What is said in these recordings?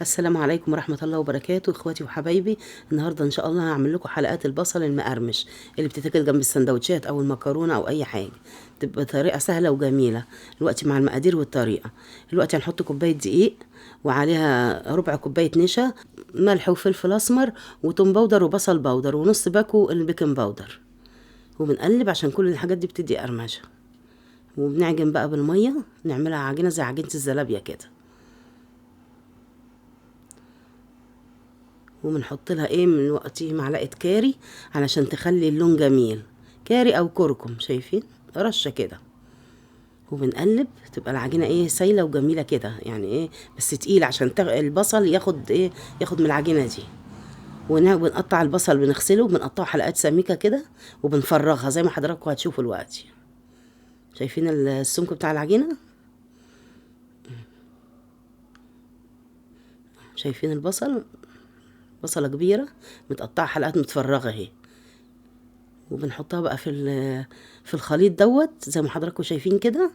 السلام عليكم ورحمة الله وبركاته، اخواتي وحبايبي. النهارده ان شاء الله هعمل لكم حلقات البصل المقرمش اللي بتتاكل جنب السندوتشات او المكرونه او اي حاجه. تبقى طريقه سهله وجميله. دلوقتي مع المقادير والطريقه. دلوقتي هنحط كوبايه دقيق وعليها ربع كوبايه نشا، ملح وفلفل اسمر وتوم باودر وبصل باودر ونص باكو البيكنج باودر، وبنقلب عشان كل الحاجات دي بتدي قرمشه. وبنعجن بقى بالميه، نعملها عجينه زي عجينه الزلابيه كده. وبنحط لها من وقتي معلقه كاري علشان تخلي اللون جميل، كاري او كركم، شايفين رشه كده. وبنقلب تبقى العجينه سايله وجميله كده، يعني بس تقيله عشان البصل ياخد من العجينه دي. وبنقطع البصل، بنغسله وبنقطعه حلقات سميكه كده وبنفرغها زي ما حضراتكم هتشوفوا دلوقتي. شايفين السمك بتاع العجينه؟ شايفين البصل؟ بصله كبيره متقطعه حلقات متفرغه اهي. وبنحطها بقى في الخليط دوت زي ما حضراتكم شايفين كده.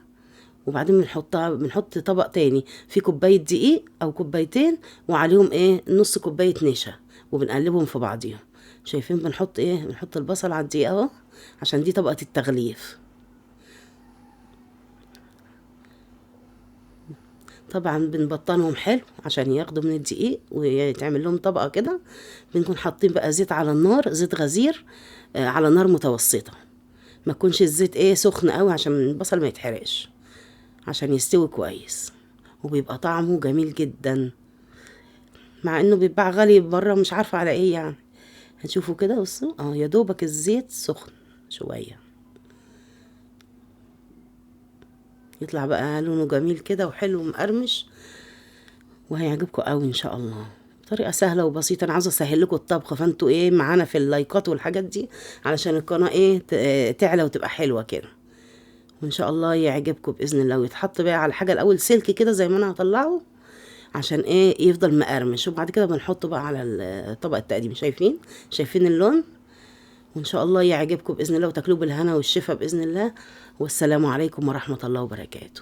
وبعدين بنحط طبق تاني فيه كوبايه دقيق او كوبايتين وعليهم نص كوبايه نشا، وبنقلبهم في بعضيهم. شايفين بنحط البصل على الدقيق اهو عشان دي طبقه التغليف. طبعا بنبطنهم حلو عشان ياخدوا من الدقيق ويتعمل لهم طبقه كده. بنكون حاطين بقى زيت على النار، زيت غزير على نار متوسطه. ما تكونش الزيت سخن قوي عشان البصل ما يتحرقش، عشان يستوي كويس. وبيبقى طعمه جميل جدا، مع انه بيتباع غالي بره، مش عارفه على ايه يعني. هتشوفوا كده، بصوا يا دوبك الزيت سخن شويه، يطلع بقى لونه جميل كده وحلو ومقرمش، وهيعجبكم قوي ان شاء الله. طريقه سهله وبسيطه. انا عاوزه اسهل لكم الطبخ، فانتوا معانا في اللايكات والحاجات دي علشان القناه تعلى وتبقى حلوه كده. وان شاء الله يعجبكم باذن الله. ويتحط بقى على حاجه الاول سلك كده زي ما انا هطلعه عشان يفضل مقرمش. وبعد كده بنحطه بقى على طبق التقديم. شايفين اللون؟ وان شاء الله يعجبكم باذن الله وتاكلوه بالهنا والشفا باذن الله. والسلام عليكم ورحمه الله وبركاته.